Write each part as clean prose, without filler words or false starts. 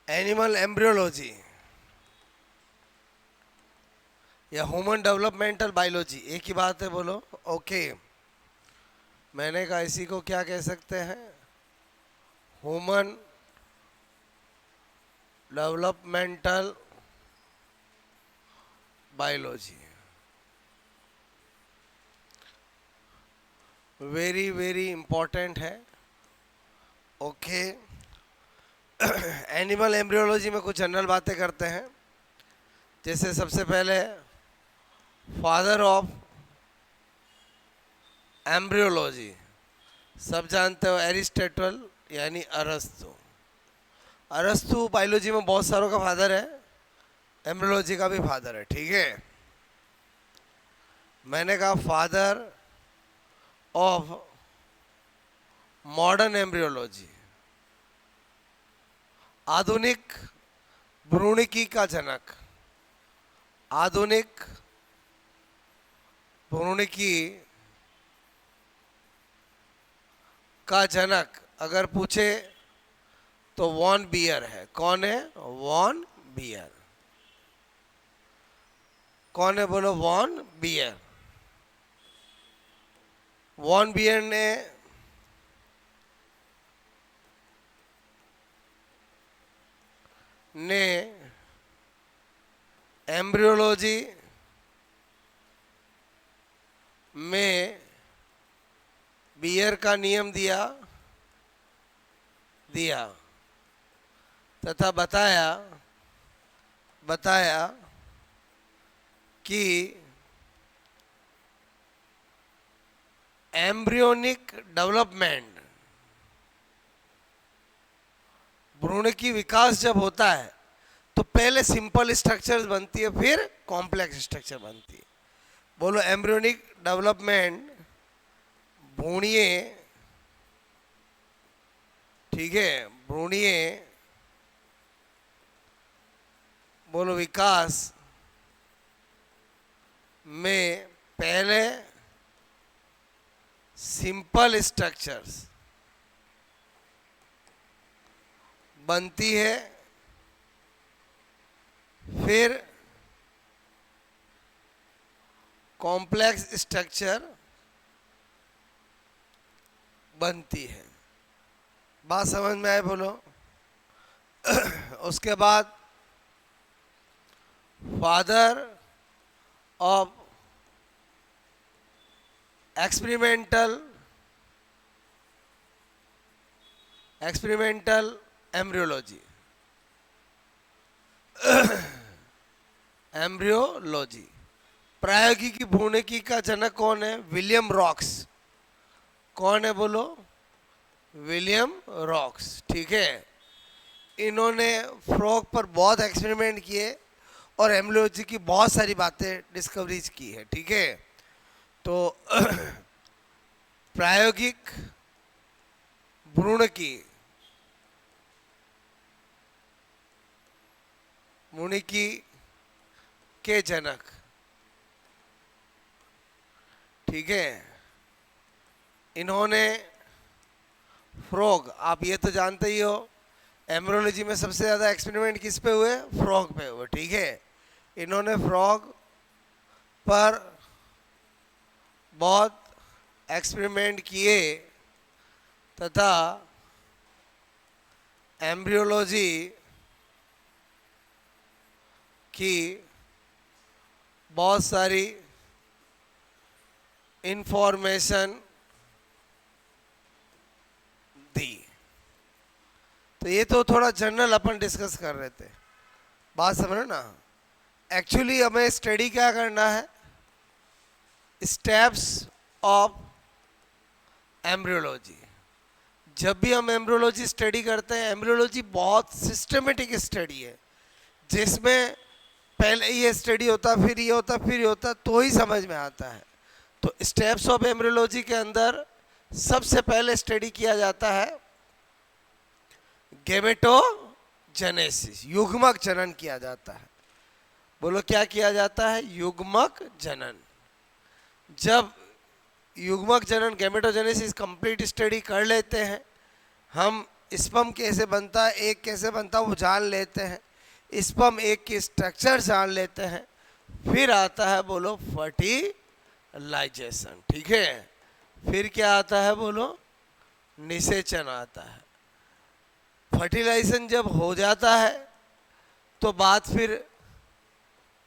Animal embryology या human developmental biology, एक ही बात है, बोलो। ओके, मैंने कहा इसी को क्या कह सकते हैं, human developmental biology. Very very important है। ओके, एनिमल एम्ब्रियोलॉजी में कुछ जनरल बातें करते हैं। जैसे सबसे पहले फादर ऑफ एम्ब्रियोलॉजी, सब जानते हो, एरिस्टोटल यानी अरस्तु। अरस्तु बायोलॉजी में बहुत सारों का फादर है, एम्ब्रियोलॉजी का भी फादर है, ठीक है। मैंने कहा फादर ऑफ मॉडर्न एम्ब्रियोलॉजी, आधुनिक भ्रूणिकी का जनक। आधुनिक भ्रूणिकी का जनक अगर पूछे तो वॉन बियर है। कौन है? Von Baer. कौन है बोलो? Von Baer. वॉन बियर ने एम्ब्रियोलॉजी में बियर का नियम दिया तथा बताया कि एम्ब्रियोनिक डेवलपमेंट, भ्रूण की विकास जब होता है तो पहले सिंपल स्ट्रक्चर्स बनती है, फिर कॉम्प्लेक्स स्ट्रक्चर बनती है। बोलो, एम्ब्रियोनिक डेवलपमेंट भ्रूणीय, ठीक है, भ्रूणीय बोलो विकास में पहले सिंपल स्ट्रक्चर्स बनती है, फिर कॉम्प्लेक्स स्ट्रक्चर बनती है। बात समझ में आए बोलो? उसके बाद father of experimental embryology, embryology प्रायोगिक भ्रूणिकी का जनक कौन है? William rocks. कौन है बोलो? विलियम रॉक्स, ठीक है। इन्होंने फ्रॉग पर बहुत एक्सपेरिमेंट किए और एम्ब्रियोलॉजी की बहुत सारी बातें डिस्कवरीज की है, ठीक है। तो प्रायोगिक भ्रूणिकी के जनक, ठीक है। इन्होंने फ्रॉग, आप ये तो जानते ही हो, एम्ब्रियोलॉजी में सबसे ज़्यादा एक्सपेरिमेंट किस पे हुए? फ्रॉग पे हुए, ठीक है। इन्होंने फ्रॉग पर बहुत एक्सपेरिमेंट किए तथा एम्ब्रियोलॉजी की बहुत सारी इंफॉर्मेशन दी। तो ये तो थोड़ा जनरल अपन डिस्कस कर रहे थे, बात समझो ना। एक्चुअली हमें स्टडी क्या करना है? Steps of embryology. जब भी हम एम्ब्रियोलॉजी स्टडी करते हैं, एम्ब्रियोलॉजी बहुत सिस्टमेटिक स्टडी है, जिसमें पहले ये स्टडी होता, फिर ये होता, फिर ये होता, तो ही समझ में आता है। तो स्टेप्स ऑफ एम्ब्रियोलॉजी के अंदर सबसे पहले स्टडी किया जाता है गैमेटोजेनेसिस, युग्मक जनन किया जाता है। बोलो, क्या किया जाता है? युग्मक जनन। जब युग्मक जनन, गैमेटोजेनेसिस कंप्लीट स्टडी कर लेते हैं, हम स्पर्म कैसे बनता है, एग कैसे बनता है वो जान लेते हैं, स्पर्म एग की स्ट्रक्चर जान लेते हैं, फिर आता है बोलो फर्टिलाइजेशन, ठीक है। फिर क्या आता है बोलो, निषेचन आता है। फर्टिलाइजेशन जब हो जाता है तो बात फिर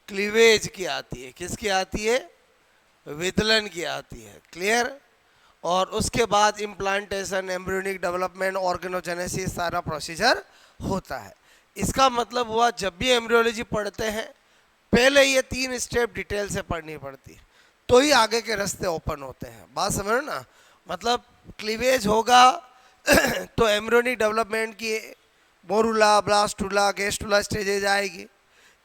क्लीवेज की आती है, किसकी आती है, विदलन की आती है, क्लियर। और उसके बाद इम्प्लांटेशन, एम्ब्रियोनिक डेवलपमेंट, ऑर्गेनोजेनेसिस, सारा प्रोसीजर होता है। इसका मतलब हुआ जब भी एम्ब्रियोलॉजी पढ़ते हैं पहले ये 3 स्टेप डिटेल से पढ़नी पड़ती है, तो ही आगे के रास्ते ओपन होते हैं। बात समझ रहे ना, मतलब क्लीवेज होगा तो एम्ब्रियोनिक डेवलपमेंट की मोरुला, ब्लास्टुला, गेस्टुला स्टेजेज आएगी।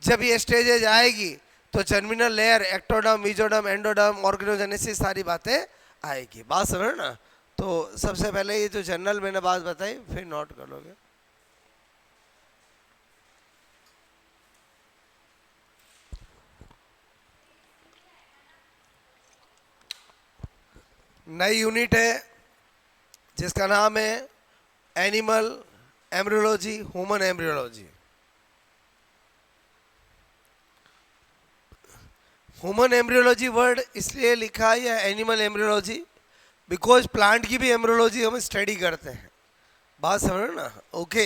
जब ये स्टेजेज आएगी तो germinal layer, ectoderm, mesoderm, endoderm, organogenesis, सारी बातें आएगी। बात समझ ना। तो सबसे पहले ये जो जनरल मैंने बात बताई फिर नोट कर लोगे। नई यूनिट है जिसका नाम है animal embryology, human embryology. Human embryology word इसलिए लिखा है या एनिमल एम्ब्रियोलॉजी, बिकॉज प्लांट की भी एम्ब्रियोलॉजी हम स्टडी करते हैं। बात समझ ना, ओके।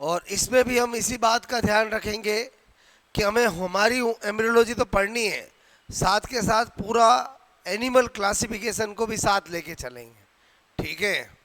और इसमें भी हम इसी बात का ध्यान रखेंगे कि हमें हमारी एम्ब्रियोलॉजी तो पढ़नी है, साथ के साथ पूरा एनिमल क्लासिफिकेशन को भी साथ लेके चलेंगे, ठीक है।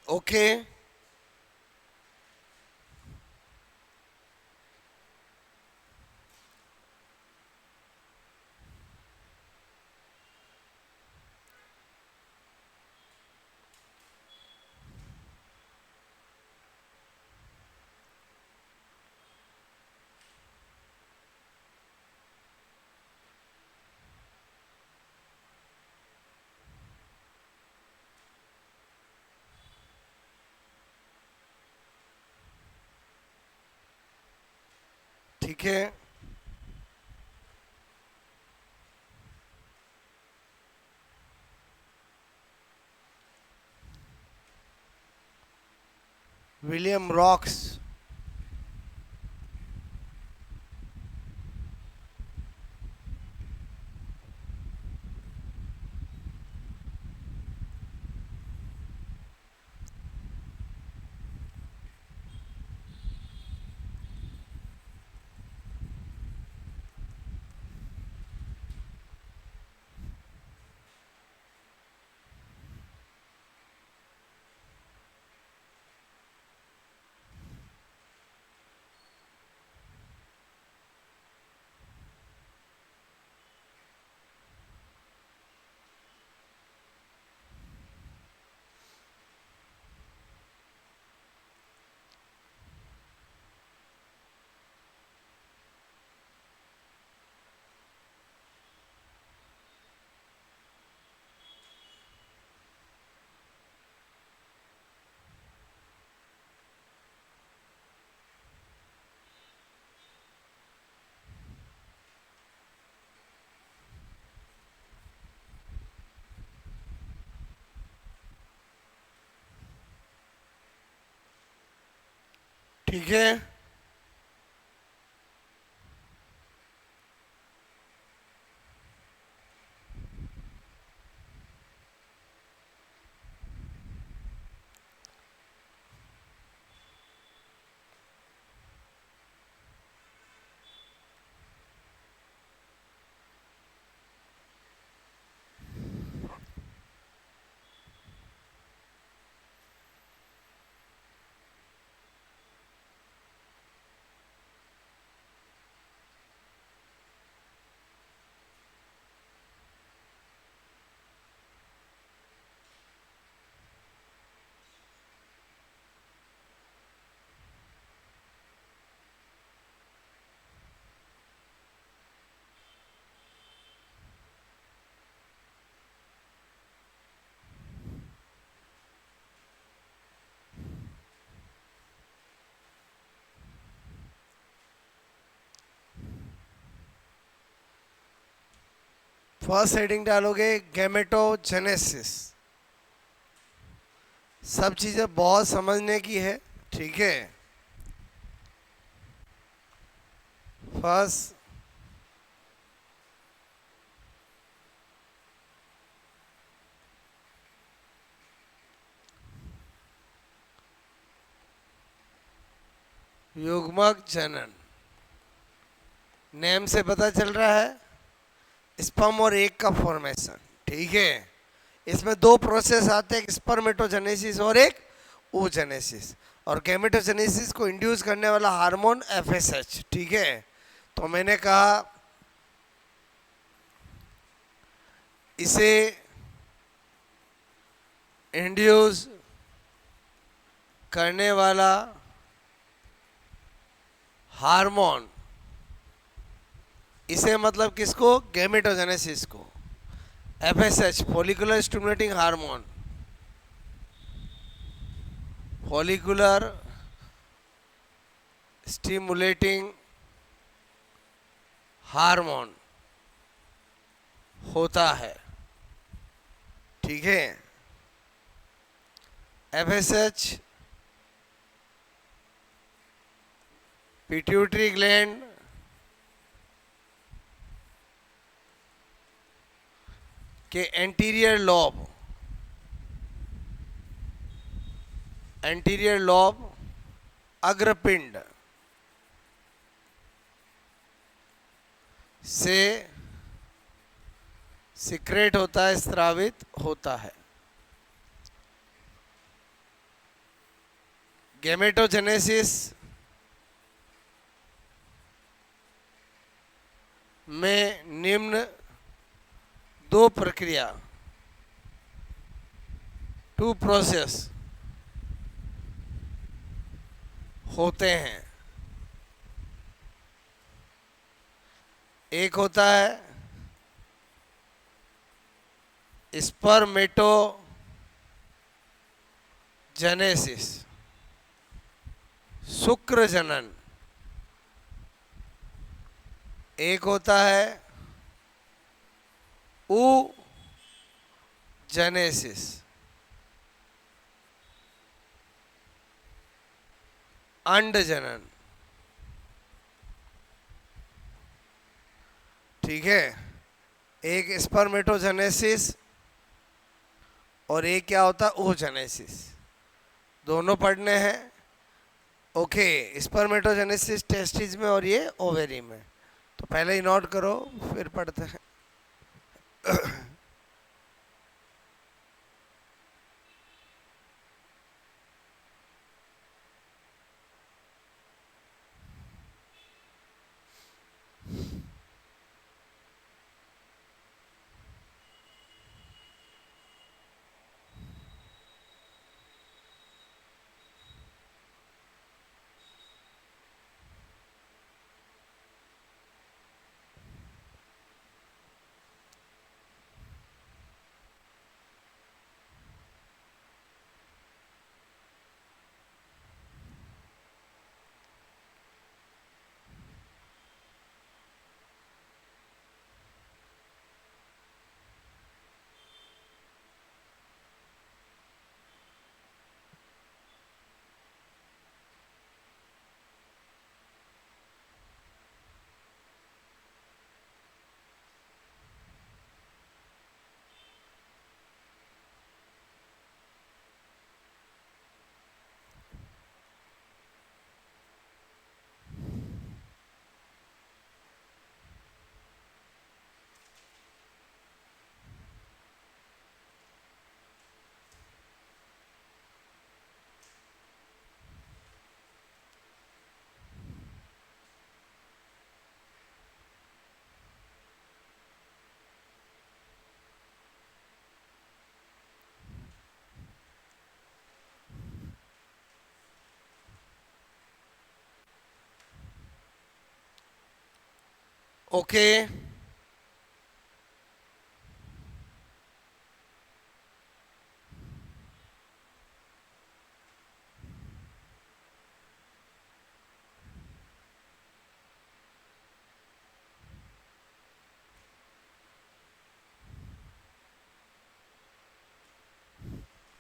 ओके, ठीक है। विलियम रॉक्स, ठीक है। फर्स्ट हेडिंग डालोगे गैमेटोजेनेसिस। सब चीजें बहुत समझने की है, ठीक है। फर्स्ट युग्मक जनन, नेम से पता चल रहा है स्पर्म और एग का फॉर्मेशन, ठीक है। इसमें दो प्रोसेस आते हैं, एक स्पर्मेटोजेनेसिस और एक oogenesis। और गैमेटोजेनेसिस को इंड्यूस करने वाला हार्मोन एफएसएच, ठीक है। तो मैंने कहा इसे इंड्यूस करने वाला हार्मोन, इसे मतलब किसको, गैमेटोजेनेसिस को। FSH follicular stimulating hormone, follicular stimulating hormone होता है, ठीक है। एफएसएच पिट्यूटरी ग्लैंड के एंटीरियर लॉब अग्रपिंड से सिक्रेट होता है, स्रावित होता है। गैमेटोजेनेसिस में निम्न दो प्रक्रिया, टू प्रोसेस होते हैं। एक होता है स्पर्मेटोजेनेसिस, शुक्र जनन। एक होता है oogenesis, अंड जनन, ठीक है। एक स्पर्मेटोजेनेसिस और एक क्या होता है, oogenesis। दोनों पढ़ने हैं, ओके। स्पर्मेटोजेनेसिस टेस्टिस में और ये ओवेरी में, तो पहले ही नोट करो फिर पढ़ते हैं। ओके,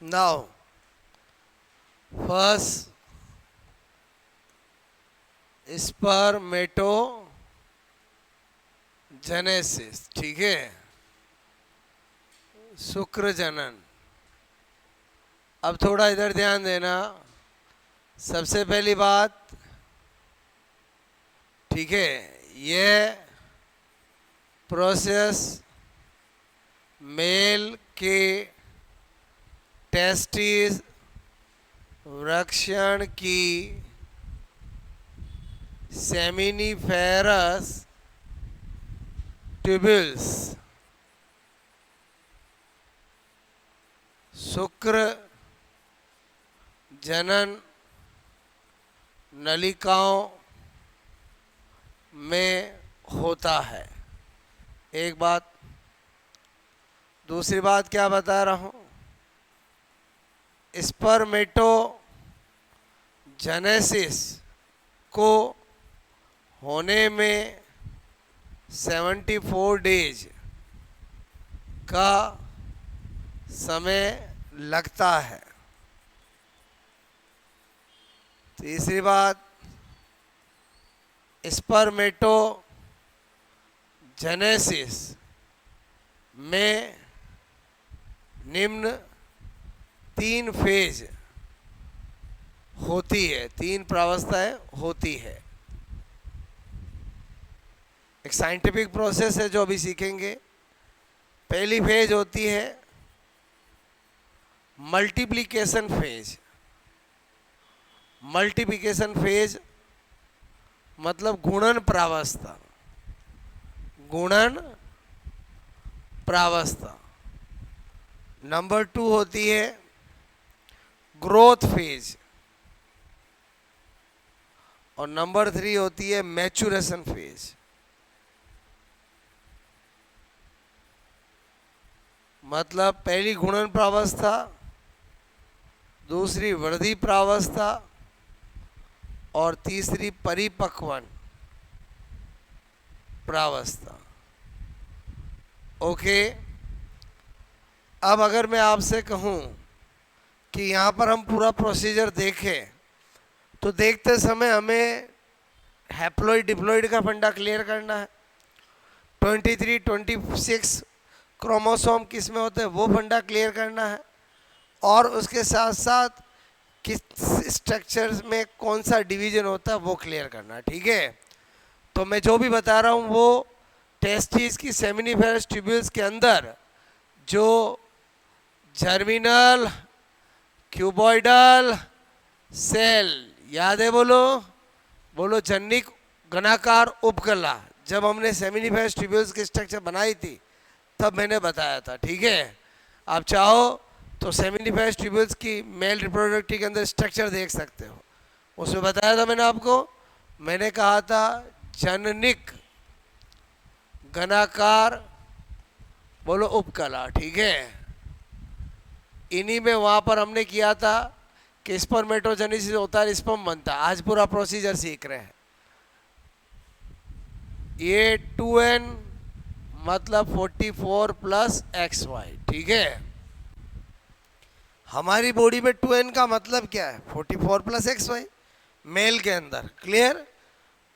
नाउ फर्स्ट स्पर्मेटोजेनेसिस, ठीक है, शुक्र जनन। अब थोड़ा इधर ध्यान देना। सबसे पहली बात, ठीक है, ये प्रोसेस मेल के टेस्टिस वृक्षण की सेमिनिफेरस ट्यूब्यूल्स शुक्र जनन नलिकाओं में होता है। एक बात। दूसरी बात क्या बता रहा हूं, स्पर्मेटोजेनेसिस को होने में 74 डेज का समय लगता है। तीसरी बात, स्पर्मेटोजेनेसिस में निम्न 3 फेज होती है, 3 प्रावस्थाएं होती है। एक साइंटिफिक प्रोसेस है जो अभी सीखेंगे। पहली फेज होती है मल्टीप्लिकेशन फेज। मल्टीप्लिकेशन फेज मतलब गुणन प्रावस्था। गुणन प्रावस्था। नंबर 2 होती है ग्रोथ फेज और नंबर 3 होती है मैच्योरेशन फेज। मतलब पहली गुणन प्रावस्था, दूसरी वृद्धि प्रावस्था और तीसरी परिपक्वन प्रावस्था। ओके, अब अगर मैं आपसे कहूं कि यहाँ पर हम पूरा प्रोसीजर देखें तो देखते समय हमें हैप्लॉइड डिप्लॉइड का फंडा क्लियर करना है। 23, 26 क्रोमोसोम किस में होते हैं वो फंडा क्लियर करना है, और उसके साथ साथ किस स्ट्रक्चर्स में कौन सा डिवीजन होता है वो क्लियर करना है, ठीक है। तो मैं जो भी बता रहा हूँ वो टेस्टिस की सेमिनिफेरस ट्यूब्यूल्स के अंदर जो जर्मिनल क्यूबॉइडल सेल, याद है, बोलो बोलो, जनिक घनाकार उपकला, जब हमने सेमिनिफेरस ट्यूब्यूल्स की स्ट्रक्चर बनाई थी तब मैंने बताया था, ठीक है। आप चाहो तो सेमिनिफेरस ट्यूब्यूल्स की मेल रिप्रोडक्टिव के अंदर स्ट्रक्चर देख सकते हो, उसमें बताया था मैंने आपको। मैंने कहा था जननिक घनाकार, बोलो, उपकला, ठीक है। इन्हीं में वहां पर हमने किया था कि स्पर्मेटोजेनेसिस होता है, स्पर्म बनता है। आज पूरा प्रोसीजर सीख रहे हैं। ये 2n मतलब 44 प्लस XY, ठीक है। हमारी बॉडी में 2n का मतलब क्या है, 44 प्लस XY मेल के अंदर, क्लियर,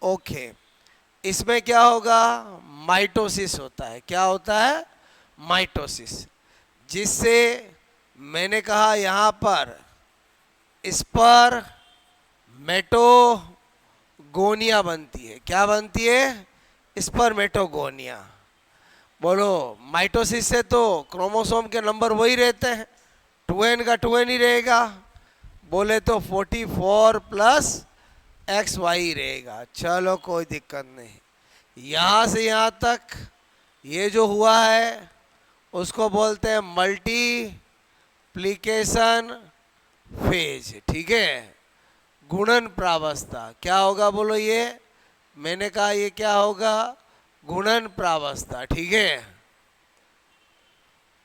ओके। इसमें क्या होगा, माइटोसिस होता है। क्या होता है, माइटोसिस, जिससे मैंने कहा यहाँ पर स्पर्मेटोगोनिया बनती है। क्या बनती है, स्पर्मेटोगोनिया। बोलो, माइटोसिस से तो क्रोमोसोम के नंबर वही रहते हैं, 2n का 2n ही रहेगा। बोले तो 44 प्लस XY रहेगा। चलो कोई दिक्कत नहीं। यहाँ से यहाँ तक ये जो हुआ है उसको बोलते हैं मल्टीप्लिकेशन फेज, ठीक है। गुणन प्रावस्था क्या होगा, बोलो, ये मैंने कहा ये क्या होगा, गुणन प्रावस्था, ठीक है।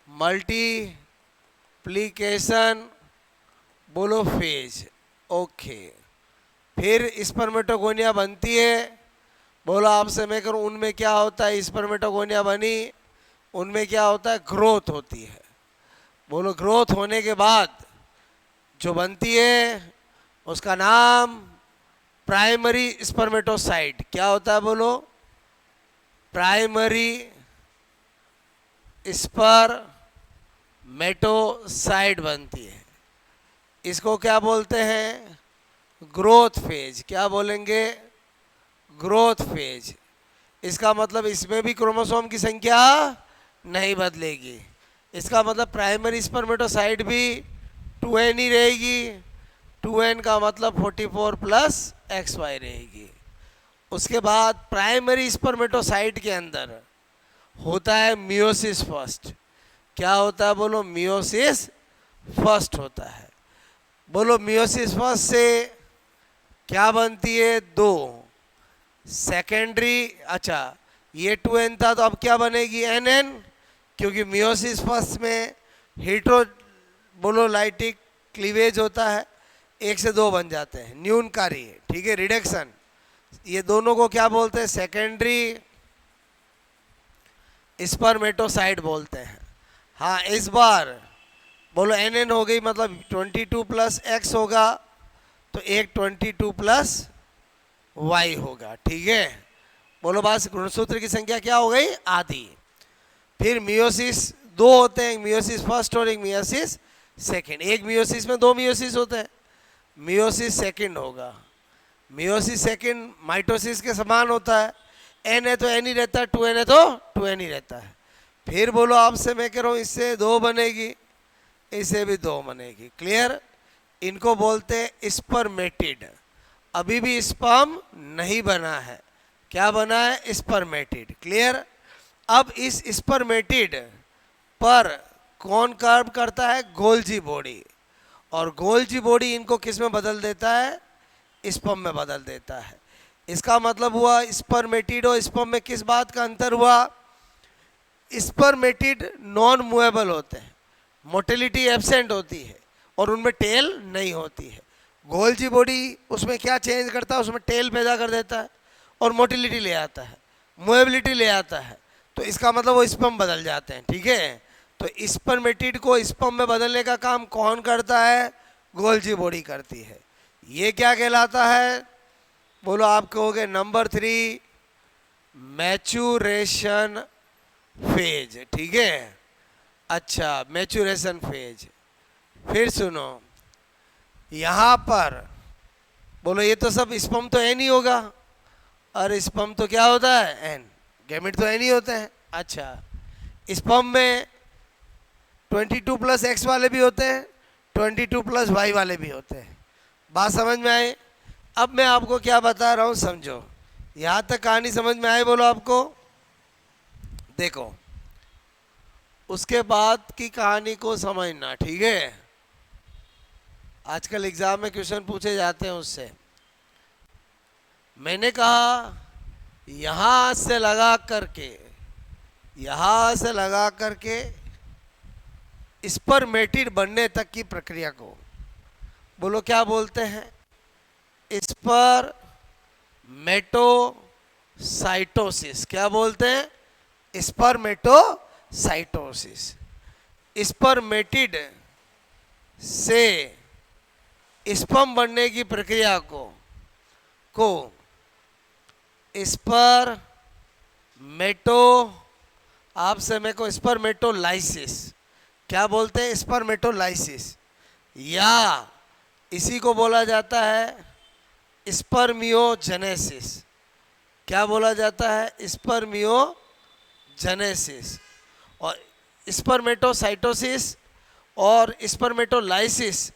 मल्टीप्लीकेशन बोलो फेज, ओके। फिर स्पर्मेटोगोनिया बनती है, बोलो आपसे मैं करूं उनमें क्या होता है, स्पर्मेटोगोनिया बनी, उनमें क्या होता है, ग्रोथ होती है। बोलो ग्रोथ होने के बाद जो बनती है उसका नाम प्राइमरी स्पर्मेटोसाइट क्या होता है, बोलो प्राइमरी स्पर्मेटोसाइट बनती है। इसको क्या बोलते हैं, ग्रोथ फेज। क्या बोलेंगे, ग्रोथ फेज। इसका मतलब इसमें भी क्रोमोसोम की संख्या नहीं बदलेगी। इसका मतलब प्राइमरी स्पर्मेटोसाइट भी 2n ही रहेगी। 2n का मतलब 44 प्लस XY रहेगी। उसके बाद प्राइमरी स्पर्मेटोसाइट के अंदर होता है मियोसिस फर्स्ट। क्या होता है, बोलो मियोसिस फर्स्ट होता है। बोलो मियोसिस फर्स्ट से क्या बनती है, 2 सेकेंडरी। अच्छा ये 2n था तो अब क्या बनेगी, nn, क्योंकि मियोसिस फर्स्ट में हेट्रो बोलो लाइटिक क्लीवेज होता है, 1 से 2 बन जाते हैं, न्यूनकारी, ठीक है, रिडक्शन। ये दोनों को क्या बोलते हैं, सेकेंडरी स्पर्मेटोसाइट बोलते हैं। हाँ इस बार बोलो nn हो गई, मतलब 22 प्लस x होगा तो एक 22 प्लस y होगा, ठीक है। बोलो बस गुणसूत्र की संख्या क्या हो गई, आधी। फिर मियोसिस 2 होते हैं, एक मियोसिस फर्स्ट और एक मियोसिस सेकंड। एक मियोसिस में 2 मियोसिस होते हैं, मियोसिस सेकंड होगा। मियोसिस सेकंड माइटोसिस के समान होता है, n है तो n ही रहता है, 2n है तो 2n ही रहता है। फिर बोलो आपसे मैं कह रहा हूँ इससे 2 बनेगी, इससे भी 2 बनेगी, क्लियर। इनको बोलते हैं स्पर्मेटिड। अभी भी स्पर्म नहीं बना है, क्या बना है, स्पर्मेटिड, क्लियर। अब इस स्पर्मेटिड पर कौन कर्व करता है, गोल्जी बॉडी। और गोल्जी बॉडी इनको किस में बदल देता है, स्पर्म में बदल देता है। इसका मतलब हुआ स्पर्मेटिड और स्पर्म में किस बात का अंतर हुआ, स्पर्मेटिड नॉन मूवेबल होते हैं, मोटिलिटी एब्सेंट होती है और उनमें टेल नहीं होती है। गोल्जी बॉडी उसमें क्या चेंज करता है, उसमें टेल पैदा कर देता है और मोटिलिटी ले आता है, मूवेबिलिटी ले आता है। तो इसका मतलब वो स्पर्म बदल जाते हैं, ठीक है। तो स्पर्मेटिड को स्पर्म में बदलने का काम कौन करता है, गोल्जी बॉडी करती है। ये क्या कहलाता है, बोलो आप कहोगे नंबर 3 मैच्यूरेशन फेज, ठीक है। अच्छा मैच्यूरेशन फेज। फिर सुनो यहाँ पर बोलो ये तो सब स्पर्म तो n ही होगा, और स्पर्म तो क्या होता है, n, गैमेट तो n ही होते हैं। अच्छा स्पर्म में 22 प्लस x वाले भी होते हैं, 22 प्लस y वाले भी होते हैं। बात समझ में आई। अब मैं आपको क्या बता रहा हूँ समझो, यहाँ तक कहानी समझ में आई, बोलो आपको। देखो उसके बाद की कहानी को समझना, ठीक है। आजकल एग्जाम में क्वेश्चन पूछे जाते हैं उससे। मैंने कहा यहां से लगा करके, यहां से लगा करके स्पर्मेटिड बनने तक की प्रक्रिया को बोलो क्या बोलते हैं, स्पर्मेटोसाइटोसिस। क्या बोलते हैं, स्पर्मेटोसाइटोसिस। स्पर्मेटिड से स्पर्म बनने की प्रक्रिया को स्पर्मेटो, आपसे मेरे को स्पर्मेटोलाइसिस क्या बोलते हैं, स्पर्मेटोलाइसिस, या इसी को बोला जाता है स्पर्मियोजेनेसिस। क्या बोला जाता है, स्पर्मियोजेनेसिस। और स्पर्मेटोसाइटोसिस और स्पर्मेटोलाइसिस,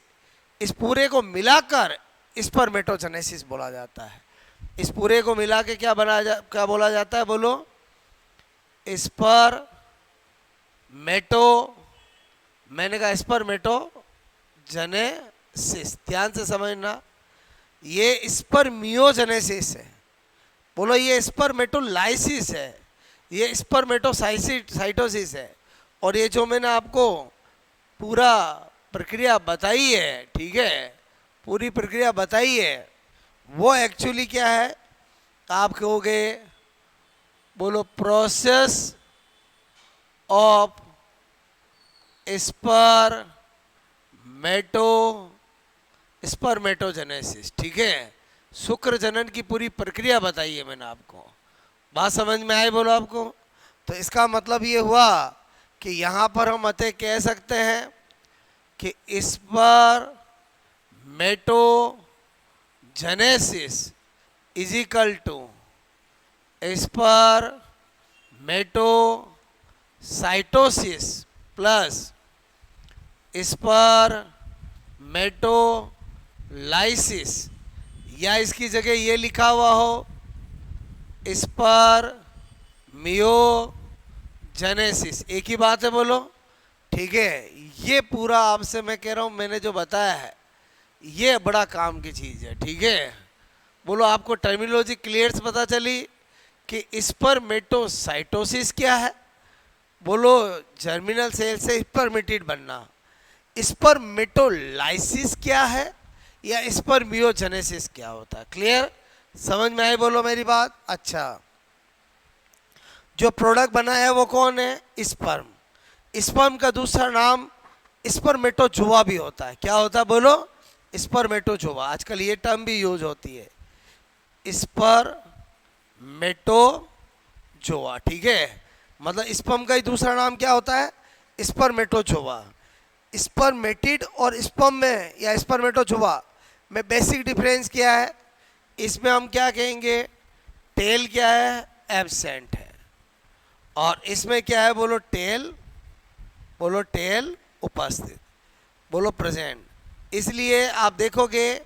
इस पूरे को मिलाकर स्पर्मेटोजेनेसिस बोला जाता है। इस पूरे को मिला के क्या क्या बोला जाता है, बोलो स्पर्मेटो, मैंने कहा स्पर्मेटोजेनेसिस, ध्यान से समझना। ये स्पर्मियोजेनेसिस है, बोलो ये स्पर्मेटोलाइसिस है, ये स्पर्मेटोसाइटोसिस है। और ये जो मैंने आपको पूरा प्रक्रिया बताई है, ठीक है, पूरी प्रक्रिया बताई है, वो एक्चुअली क्या है, आप कहोगे, बोलो, प्रोसेस ऑफ स्पर्मेटो स्पर्मेटोजेनेसिस, ठीक है, शुक्र जनन की पूरी प्रक्रिया बताई है मैंने आपको। बात समझ में आई बोलो आपको? तो इसका मतलब ये हुआ कि यहाँ पर हम अतः कह सकते हैं कि spermatogenesis is equal to spermatocytosis plus spermatolysis, या इसकी जगह ये लिखा हुआ हो स्पर्मियोजेनेसिस, एक ही बात है बोलो, ठीक है। ये पूरा आपसे मैं कह रहा हूँ, मैंने जो बताया है ये बड़ा काम की चीज़ है, ठीक है। बोलो, आपको टर्मिनोलॉजी क्लियर पता चली कि स्पर्मेटोसाइटोसिस क्या है? बोलो, जर्मिनल सेल से स्पर्मेटिड बनना। स्पर्मेटोलाइसिस क्या है, या स्पर्मियोजेनेसिस क्या होता है? क्लियर, समझ में आई बोलो मेरी बात? अच्छा, जो प्रोडक्ट बना है वो कौन है? स्पर्म। स्पर्म का दूसरा नाम स्पर्मेटोजोआ भी होता है। क्या होता है बोलो? स्पर्मेटोजोआ। आजकल ये टर्म भी यूज होती है, स्पर्मेटोजोआ, ठीक है। मतलब स्पर्म का ही दूसरा नाम क्या होता है? स्पर्मेटोजोआ। स्पर्मेटिड और स्पर्म में या स्पर्मेटोजोआ में बेसिक डिफरेंस क्या है? इसमें हम क्या कहेंगे, टेल क्या है? एब्सेंट है। और इसमें क्या है बोलो? टेल, बोलो टेल उपस्थित, बोलो प्रेजेंट। इसलिए आप देखोगे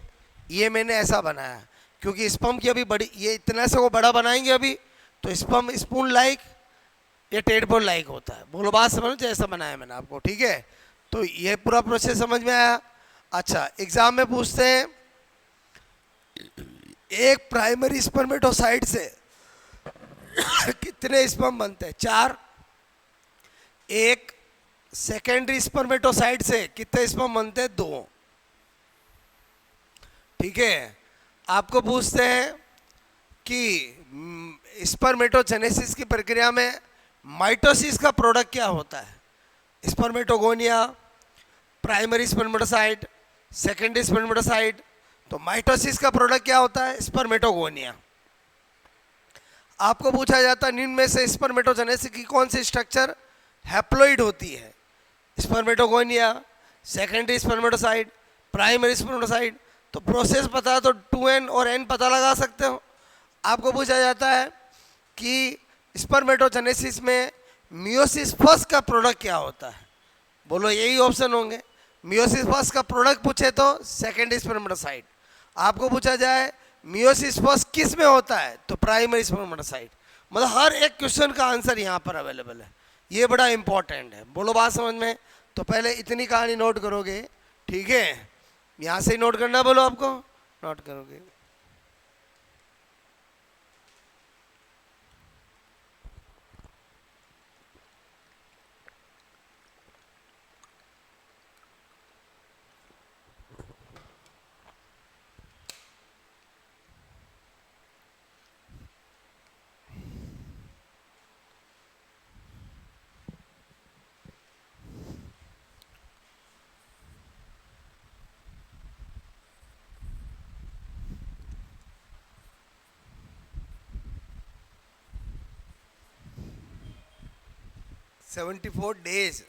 ये मैंने ऐसा बनाया क्योंकि स्पर्म की अभी बड़ी, ये इतना से वो बड़ा बनाएंगे अभी, तो स्पर्म स्पून लाइक या टेडपोल लाइक होता है। बोलो, बात समझो, जैसा बनाया मैंने आपको, ठीक है। तो ये पूरा प्रोसेस समझ में आया? अच्छा, एग्जाम में पूछते हैं एक प्राइमरी स्पर्मेटोसाइट से कितने स्पर्म बनते हैं? 4। एक सेकेंडरी स्पर्मेटोसाइट से कितने स्पर्म बनते हैं? 2, ठीक है। आपको पूछते हैं कि स्पर्मेटोजेनेसिस की प्रक्रिया में माइटोसिस का प्रोडक्ट क्या होता है? Spermatogonia, primary spermatocyte, secondary spermatocyte. तो माइटोसिस का प्रोडक्ट क्या होता है? स्पर्मेटोगोनिया। आपको पूछा जाता है निम्न में से स्पर्मेटोजेनेसिस की कौन सी स्ट्रक्चर हैप्लोइड होती है? Spermatogonia, secondary spermatocyte, primary spermatocyte. तो प्रोसेस पता है तो 2n और n पता लगा सकते हो। आपको पूछा जाता है कि स्पर्मेटोजेनेसिस में मियोसिस फर्स्ट का प्रोडक्ट क्या होता है? बोलो, यही ऑप्शन होंगे। मियोसिस फर्स्ट का प्रोडक्ट पूछे तो सेकेंडरी स्पर्मेटोसाइट। आपको पूछा जाए मियोसिस फर्स्ट किस में होता है, तो प्राइमरी स्पर्मेटोसाइट। मतलब हर एक क्वेश्चन का आंसर यहाँ पर अवेलेबल है, ये बड़ा इंपॉर्टेंट है। बोलो, बात समझ में? तो पहले इतनी कहानी नोट करोगे, ठीक है, यहाँ से ही नोट करना। बोलो, आपको नोट करोगे। $74 days।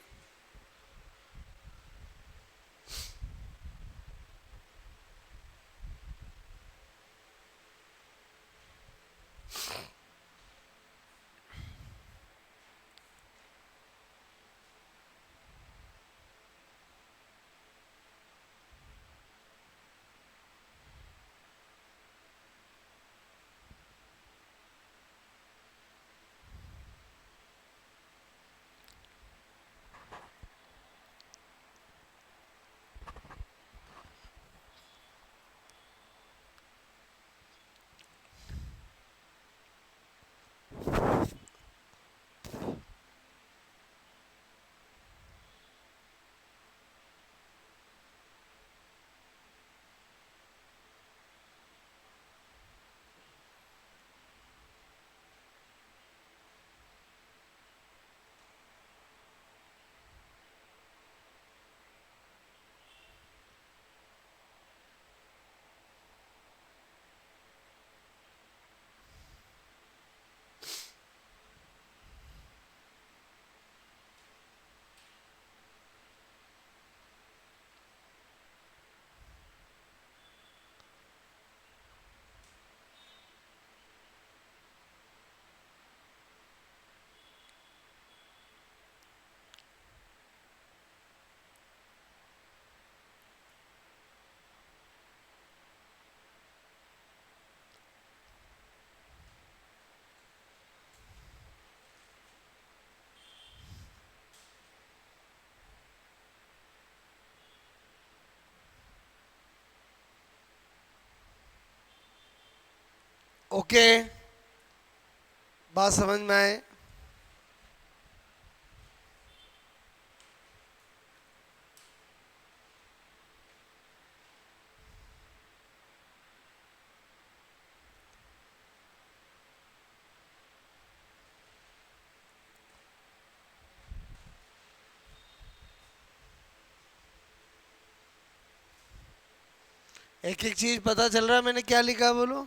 ओके, बात समझ में आए? एक एक चीज पता चल रहा है मैंने क्या लिखा है, बोलो।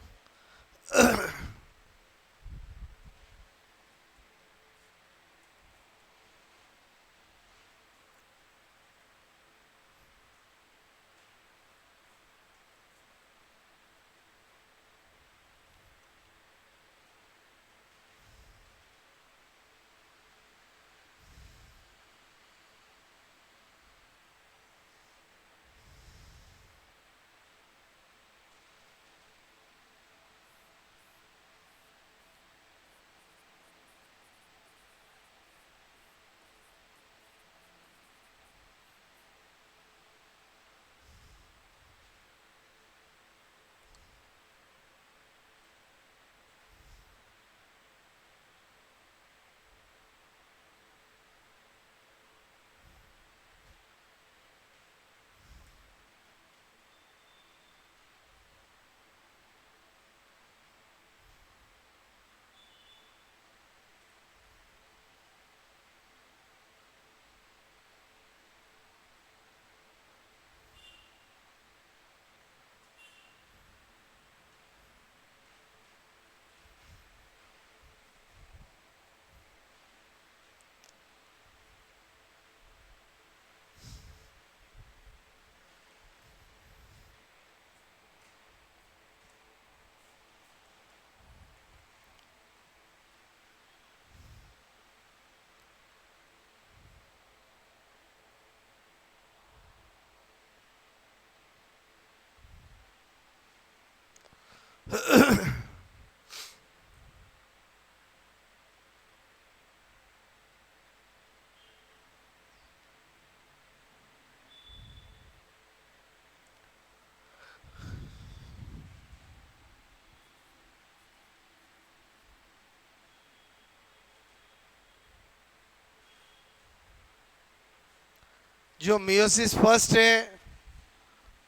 जो मियोसिस फर्स्ट है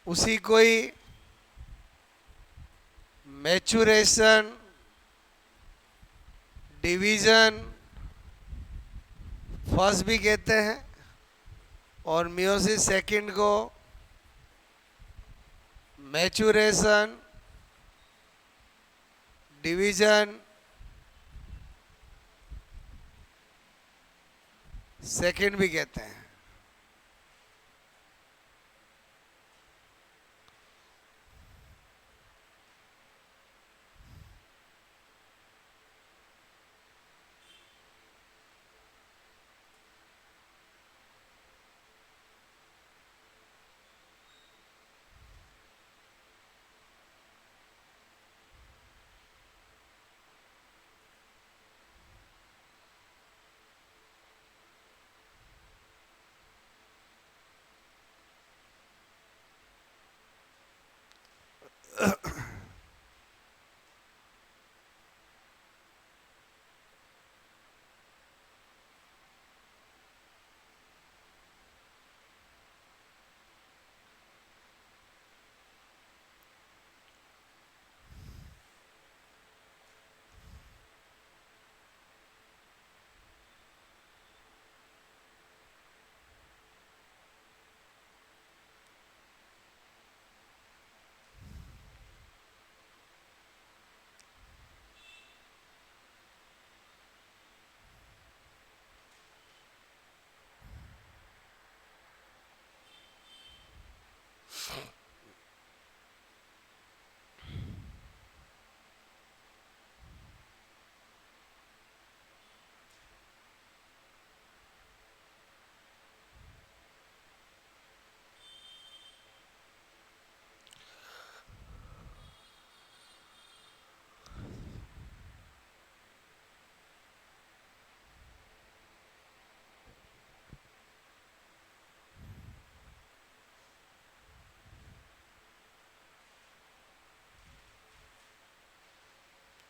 उसी को ही मैचुरेशन, डिवीजन फर्स्ट भी कहते हैं, और मियोसिस सेकंड को मैचुरेशन, डिवीजन सेकंड भी कहते हैं।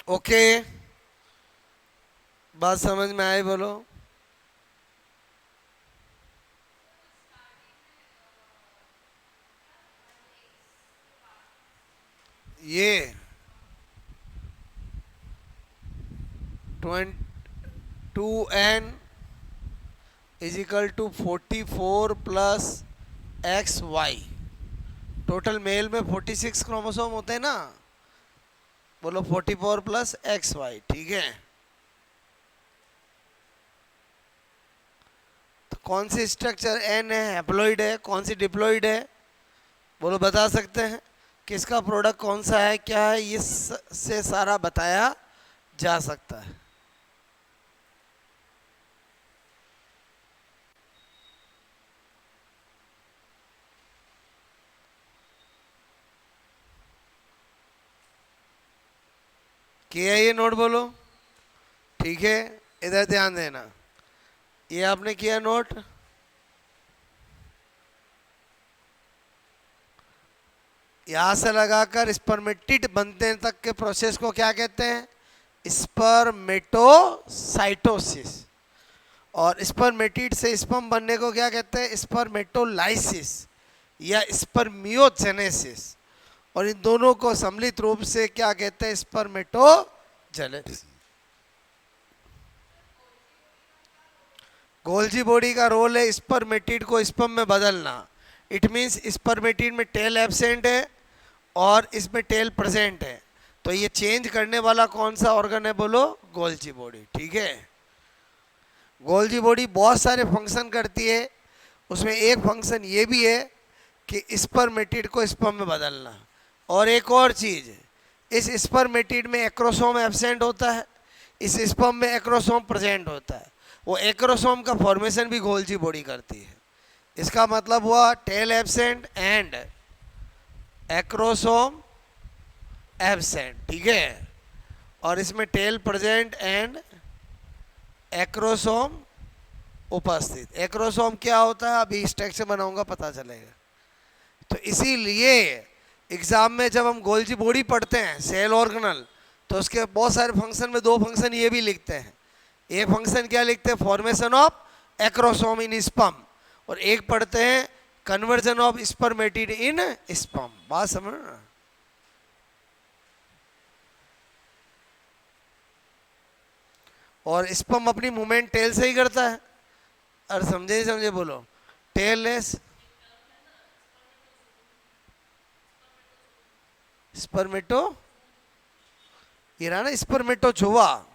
ओके, बात समझ में आई? बोलो। ये 2n is equal to 44 plus x y. Total male में 46 क्रोमोसोम होते हैं ना, बोलो 44 प्लस एक्स वाई, ठीक है। तो कौन सी स्ट्रक्चर एन है, हैप्लॉइड है, कौन सी डिप्लॉइड है? बोलो, बता सकते हैं? किसका प्रोडक्ट कौन सा है, क्या है, इस से सारा बताया जा सकता है। किया ये नोट? बोलो। ठीक है, इधर ध्यान देना। ये आपने किया नोट? यहां से लगाकर स्पर्मेटिड बनते तक के प्रोसेस को क्या कहते हैं? स्पर्मेटोसाइटोसिस। और स्पर्मेटिड से स्पर्म बनने को क्या कहते हैं? स्पर्मेटोलाइसिस या स्पर्मियोजेनेसिस। और इन दोनों को सम्मिलित रूप से क्या कहते हैं? स्पर्मेटोजेनेसिस। गोल्जी बॉडी का रोल है स्पर्मेटिड को स्पर्म में बदलना। इट मीन्स स्पर्मेटिड में टेल एब्सेंट है और इसमें टेल प्रेजेंट है, तो ये चेंज करने वाला कौन सा ऑर्गन है? बोलो, गोल्जी बॉडी, ठीक है। गोल्जी बॉडी बहुत सारे फंक्शन करती है, उसमें एक फंक्शन ये भी है कि स्पर्मेटिड को स्पर्म में बदलना। और एक और चीज़, इस स्पर्मेटिड में एक्रोसोम एब्सेंट होता है, इस स्पर्म में एक्रोसोम प्रेजेंट होता है। वो एक्रोसोम का फॉर्मेशन भी गोल्जी बॉडी करती है। इसका मतलब हुआ tail absent and acrosome absent, ठीक है। और इसमें टेल प्रेजेंट एंड एक्रोसोम उपस्थित। एक्रोसोम क्या होता है, अभी स्ट्रक्चर बनाऊंगा पता चलेगा। तो इसीलिए एग्जाम में जब हम गोल्जी बॉडी पढ़ते हैं, सेल ऑर्गेनल, तो उसके बहुत सारे फंक्शन में दो फंक्शन ये भी लिखते हैं। एक फंक्शन क्या लिखते हैं? Formation of acrosome in sperm. और एक पढ़ते हैं conversion of spermatid in sperm. बात समझ ना? और स्पर्म अपनी मूवमेंट टेल से ही करता है। और समझे नहीं समझे? बोलो। टेल लेस स्पर्मेटो, ये रहा ना स्पर्मेटो जुआ।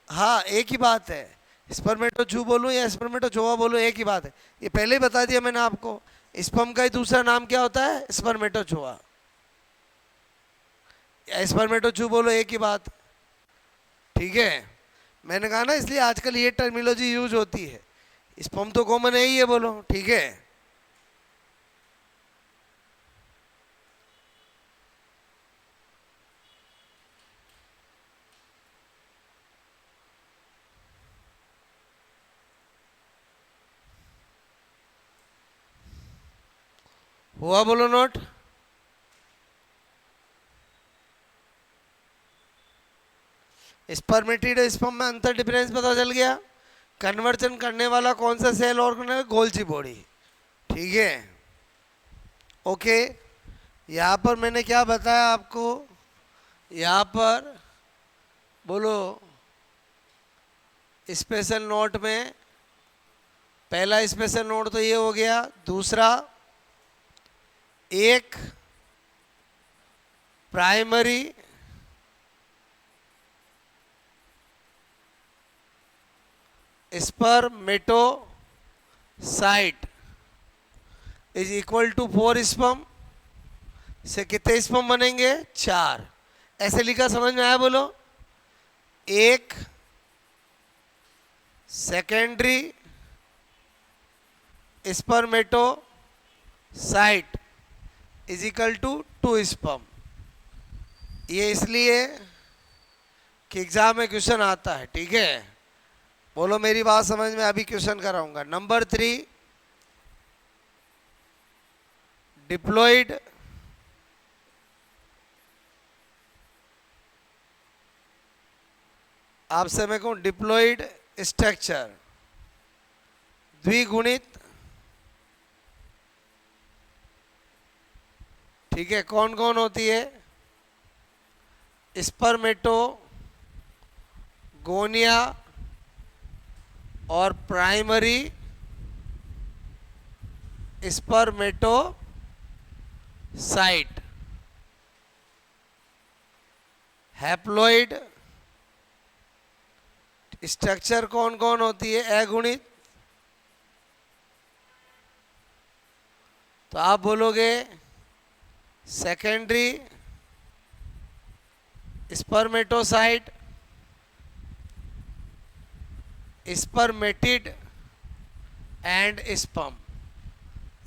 हाँ, एक ही बात है। स्पर्मेटो जू बोलूं या स्पर्मेटो जोआ बोलूं, एक ही बात है। ये पहले ही बता दिया मैंने आपको। स्पर्म का ही दूसरा नाम क्या होता है? स्पर्मेटो जोआ। स्पर्मेटो जू बोलो, एक ही बात, ठीक है। मैंने कहा ना, इसलिए आजकल ये टर्मिनोलॉजी यूज होती है। स्पर्म तो कॉमन है ही है, बोलो, ठीक है। हुआ? बोलो नोट। स्पर्मेटिड और स्पर्म में अंतर डिफरेंस पता चल गया। कन्वर्जन करने वाला कौन सा सेल ऑर्गन है? गोल्जी बॉडी, ठीक है। ओके, यहाँ पर मैंने क्या बताया आपको? यहाँ पर बोलो, स्पेशल नोट में पहला स्पेशल नोट तो ये हो गया। दूसरा, एक primary spermatocyte is equal to 4 sperm से कितने स्पर्म बनेंगे? 4। ऐसे लिखा, समझ में आया? बोलो। एक secondary spermatocyte is equal to 2 sperm. ये इसलिए कि एग्जाम में क्वेश्चन आता है, ठीक है। बोलो, मेरी बात समझ में? अभी क्वेश्चन कराऊंगा। नंबर 3, डिप्लॉयड आपसे मैं कहूँ डिप्लॉइड स्ट्रक्चर द्विगुणित, ठीक है, कौन कौन होती है? स्पर्मेटो गोनिया और प्राइमरी स्पर्मेटोसाइट। हैप्लॉइड स्ट्रक्चर कौन कौन होती है? अगुणित। तो आप बोलोगे secondary spermatocyte, spermatid and sperm.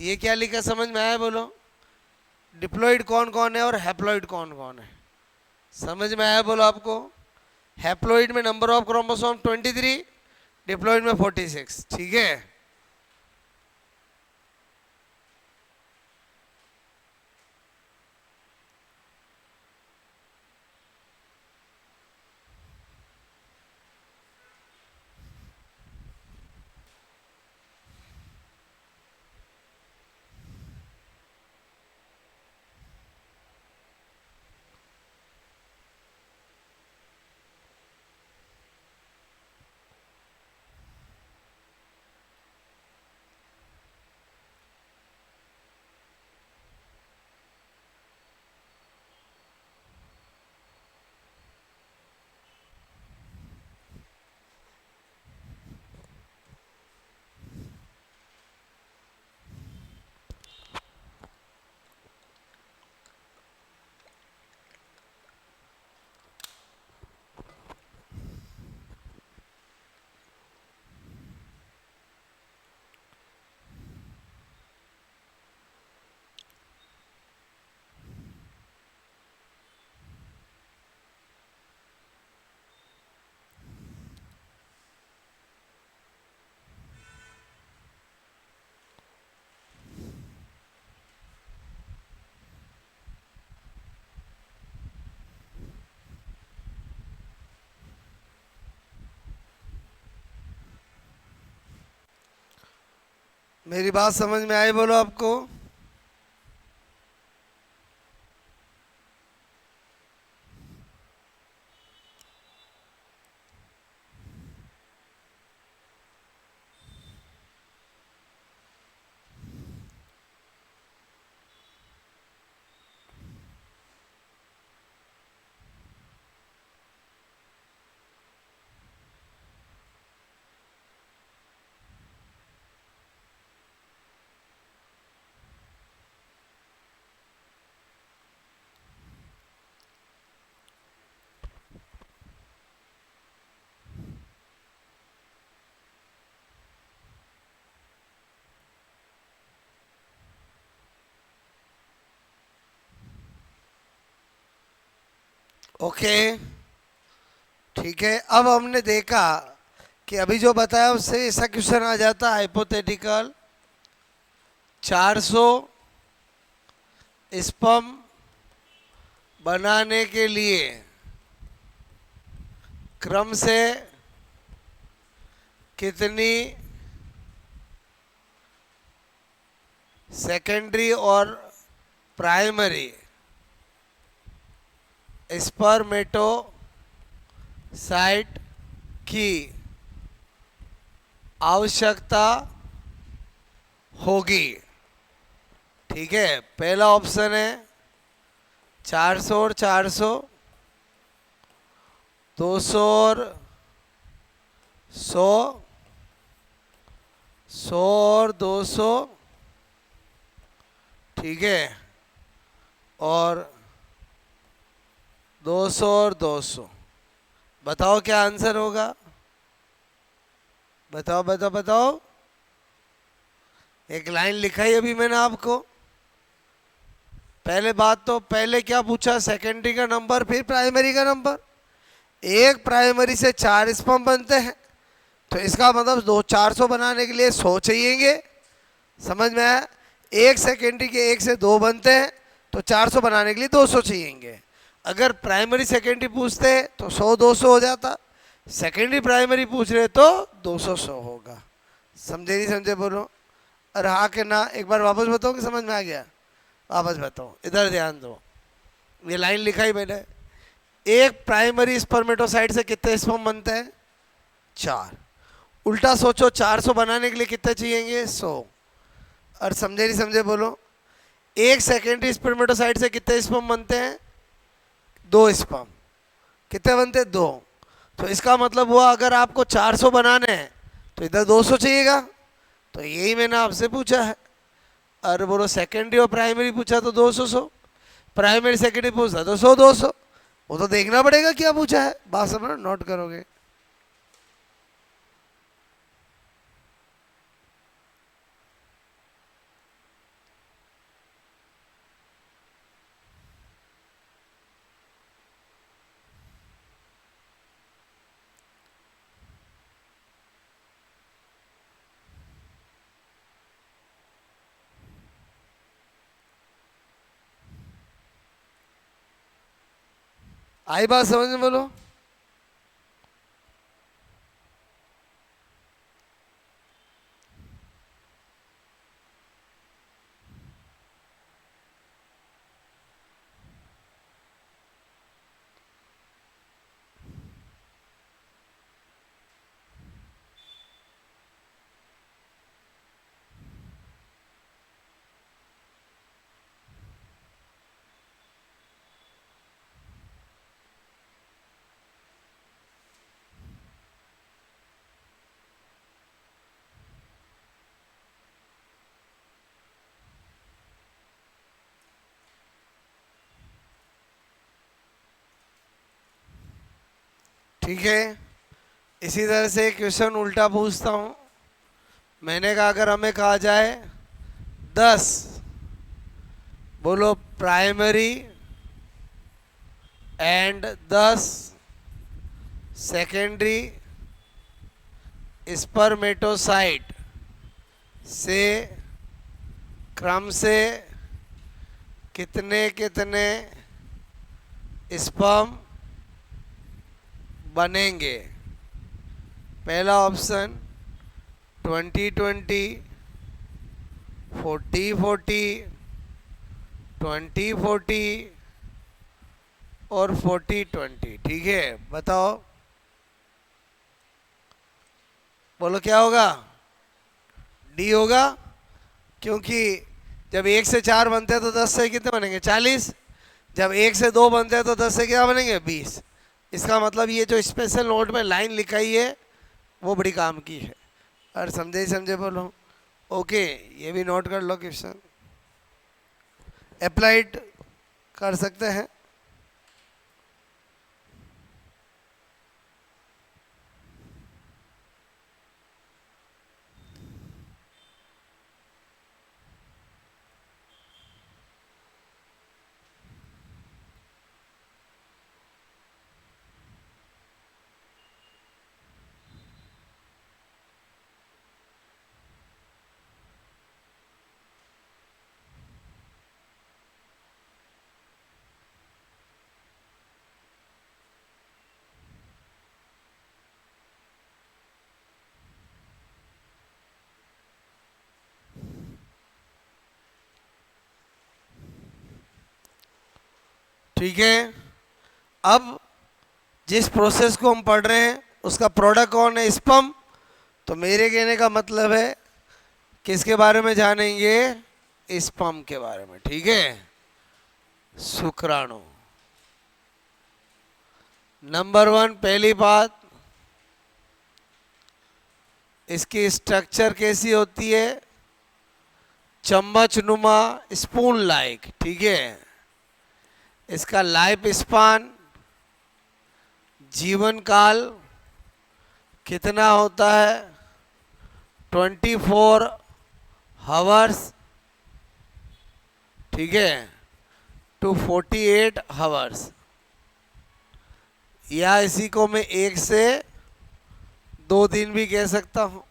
ये क्या लिखा समझ में आया? बोलो डिप्लॉइड कौन कौन है और हैप्लॉइड कौन कौन है? समझ में आया? बोलो आपको। हैप्लॉइड में नंबर ऑफ क्रोमोसोम 23, डिप्लॉइड में 46, ठीक है। मेरी बात समझ में आई? बोलो आपको। ओके, ठीक है। अब हमने देखा कि अभी जो बताया उससे ऐसा क्वेश्चन आ जाता है हाइपोथेटिकल। 400 स्पर्म बनाने के लिए क्रम से कितनी सेकेंडरी और प्राइमरी स्पर्मेटोसाइट की आवश्यकता होगी, ठीक है। पहला ऑप्शन है 400 और 400, 200 और 100, 100 और 200, ठीक है, और 200 और 200। बताओ क्या आंसर होगा? बताओ बताओ बताओ। एक लाइन लिखाई अभी मैंने आपको। पहले बात तो पहले क्या पूछा? सेकेंडरी का नंबर, फिर प्राइमरी का नंबर। एक प्राइमरी से 4 स्पर्म बनते हैं, तो इसका मतलब 400 बनाने के लिए 100 चाहिएंगे। समझ में आया? एक सेकेंडरी के 1 से 2 बनते हैं, तो 400 बनाने के लिए 200 चाहिएंगे। अगर प्राइमरी सेकेंडरी पूछते तो 100 200 हो जाता, सेकेंडरी प्राइमरी पूछ रहे तो 200 होगा। समझे नहीं समझे बोलो। और हाँ के ना एक बार वापस बताओ कि समझ में आ गया? वापस बताओ, इधर ध्यान दो। ये लाइन लिखा ही मैंने। एक प्राइमरी स्पर्मेटोसाइट से कितने स्पर्म बनते हैं? 4। उल्टा सोचो, 400 बनाने के लिए कितने चाहिए? 100। और समझे नहीं समझे बोलो। एक सेकेंडरी स्पर्मेटोसाइट से कितने स्पर्म बनते हैं? 2 स्पर्म। कितने बनते हैं? 2। तो इसका मतलब हुआ अगर आपको 400 बनाने हैं तो इधर 200 चाहिएगा। तो यही मैंने आपसे पूछा है। और बोलो सेकेंडरी और प्राइमरी पूछा तो 200 प्राइमरी सेकेंडरी पूछा तो 100-200। वो तो देखना पड़ेगा क्या पूछा है। बात समझ, नोट करोगे। आई बात समझ में बोलो। ठीक है, इसी तरह से क्वेश्चन उल्टा पूछता हूं। मैंने कहा अगर हमें कहा जाए 10 बोलो प्राइमरी एंड 10 सेकेंडरी स्पर्मेटोसाइट से क्रम से कितने कितने स्पर्म बनेंगे? पहला ऑप्शन 20-20, 40-40, 20-40 और 40-20। ठीक है, बताओ बोलो क्या होगा? डी होगा, क्योंकि जब 1 से 4 बनते हैं तो 10 से कितने बनेंगे? 40। जब 1 से 2 बनते हैं तो 10 से क्या बनेंगे? 20। इसका मतलब ये जो स्पेशल नोट में लाइन लिखाई है वो बड़ी काम की है। और समझे ही समझे बोलो। ओके, ये भी नोट कर लो क्वेश्चन, अप्लाइड कर सकते हैं। ठीक है, अब जिस प्रोसेस को हम पढ़ रहे हैं उसका प्रोडक्ट कौन है? स्पर्म। तो मेरे कहने का मतलब है किसके बारे में जानेंगे? स्पर्म के बारे में। ठीक है, शुक्राणु। नंबर 1, पहली बात, इसकी स्ट्रक्चर कैसी होती है? चम्मच नुमा, स्पून लाइक। ठीक है, इसका लाइफ स्पान, जीवन काल कितना होता है? 24 हावर्स। ठीक है, टू 48 हावर्स। या इसी को मैं 1 से 2 दिन भी कह सकता हूँ।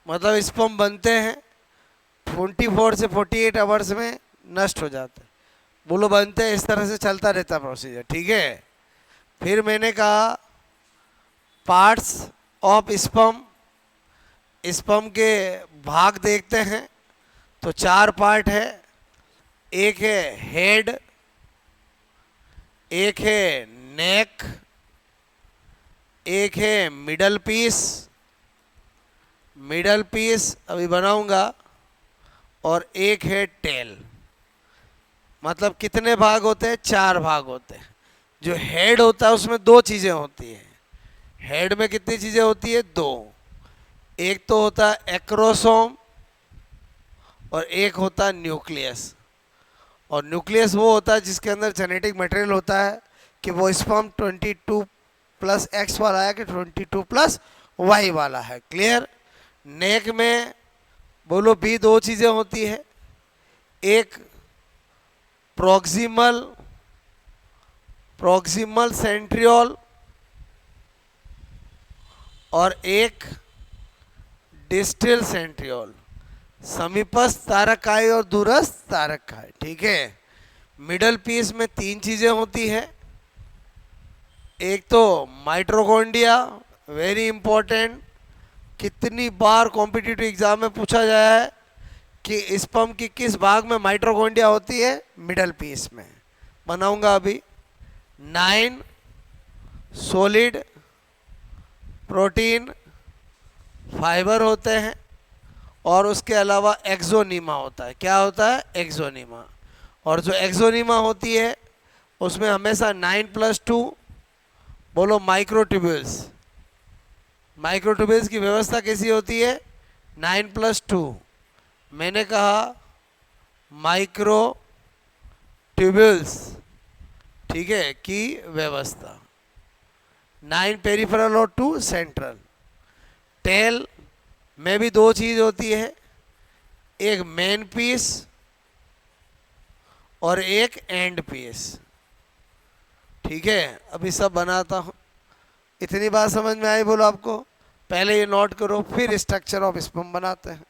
मतलब स्पर्म बनते हैं 24 से 48 आवर्स में नष्ट हो जाते हैं। बोलो बनते हैं, इस तरह से चलता रहता प्रोसीजर। ठीक है, फिर मैंने कहा पार्ट्स ऑफ स्पर्म, स्पर्म के भाग देखते हैं तो चार पार्ट है। एक है हेड, एक है नेक, एक है मिडल पीस, मिडल पीस अभी बनाऊंगा, और एक है टेल। मतलब कितने भाग होते हैं? चार भाग होते हैं। जो हेड होता है उसमें दो चीजें होती हैं। हेड में कितनी चीजें होती है? दो। एक तो होता है एक्रोसोम और एक होता है न्यूक्लियस। और न्यूक्लियस वो होता है जिसके अंदर जेनेटिक मटेरियल होता है कि वो स्पर्म 22+X वाला है कि 22+Y वाला है। क्लियर? नेक में बोलो भी दो चीजें होती है, एक प्रोक्सिमल प्रोक्सिमल सेंट्रियोल और एक डिस्टल सेंट्रियोल। समीपस्थ तारकाई और दूरस्थ तारकाई। ठीक है। मिडल पीस में तीन चीजें होती है। एक तो माइट्रोकॉन्ड्रिया, वेरी इंपॉर्टेंट, कितनी बार कॉम्पिटिटिव एग्जाम में पूछा जाया है कि स्पर्म की किस भाग में माइट्रोकॉन्ड्रिया होती है? मिडल पीस में। बनाऊंगा अभी। 9 सॉलिड प्रोटीन फाइबर होते हैं और उसके अलावा एक्सोनीमा होता है। क्या होता है? एक्सोनीमा। और जो एक्सोनीमा होती है उसमें हमेशा 9+2 बोलो माइक्रोट्यूब्यूल्स। माइक्रोट्यूब्यूल्स की व्यवस्था कैसी होती है? 9+2। मैंने कहा माइक्रो ट्यूब्यूल्स, ठीक है, की व्यवस्था। 9 पेरिफेरल और 2 सेंट्रल। टेल में भी दो चीज होती है, एक मेन पीस और एक एंड पीस। ठीक है। अभी सब बनाता हूं। इतनी बात समझ में आई? बोलो आपको। पहले ये नोट करो, फिर स्ट्रक्चर ऑफ स्पर्म बनाते हैं।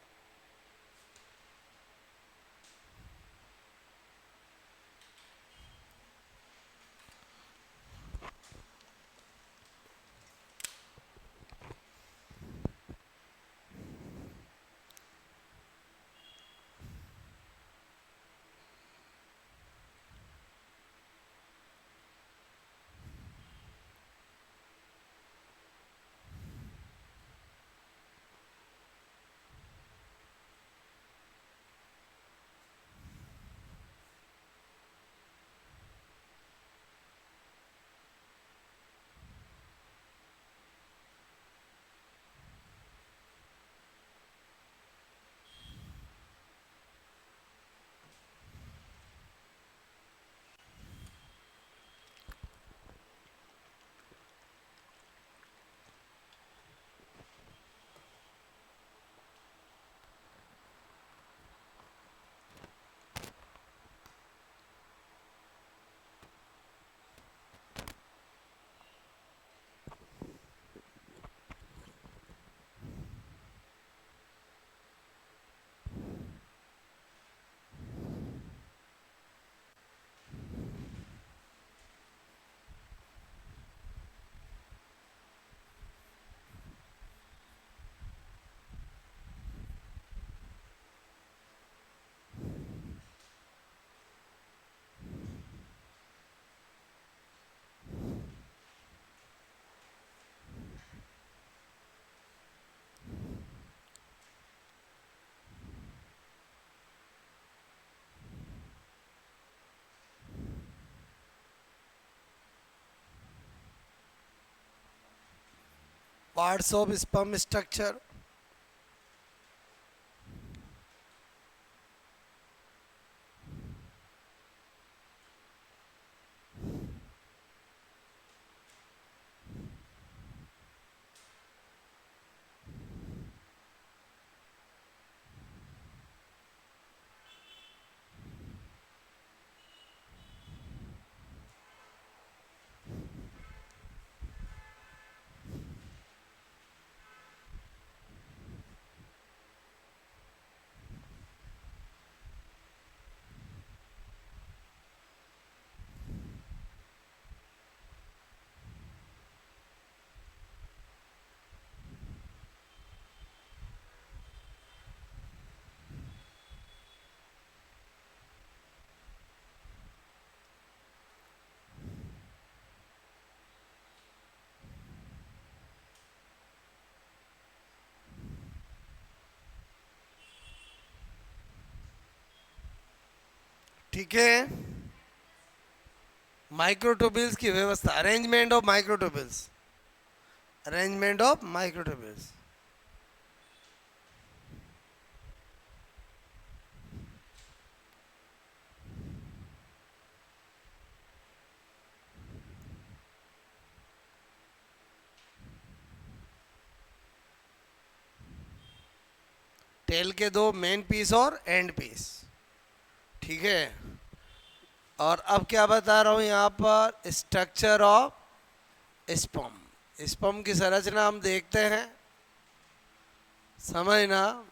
Parts of sperm structure. ठीक है, माइक्रोट्यूब्यूल्स की व्यवस्था, arrangement of microtubules, arrangement of microtubules. Tail के दो मेन पीस और एंड पीस, ठीक है। और अब क्या बता रहा हूं यहां पर, स्ट्रक्चर ऑफ स्पर्म। स्पर्म की संरचना हम देखते हैं, समझना।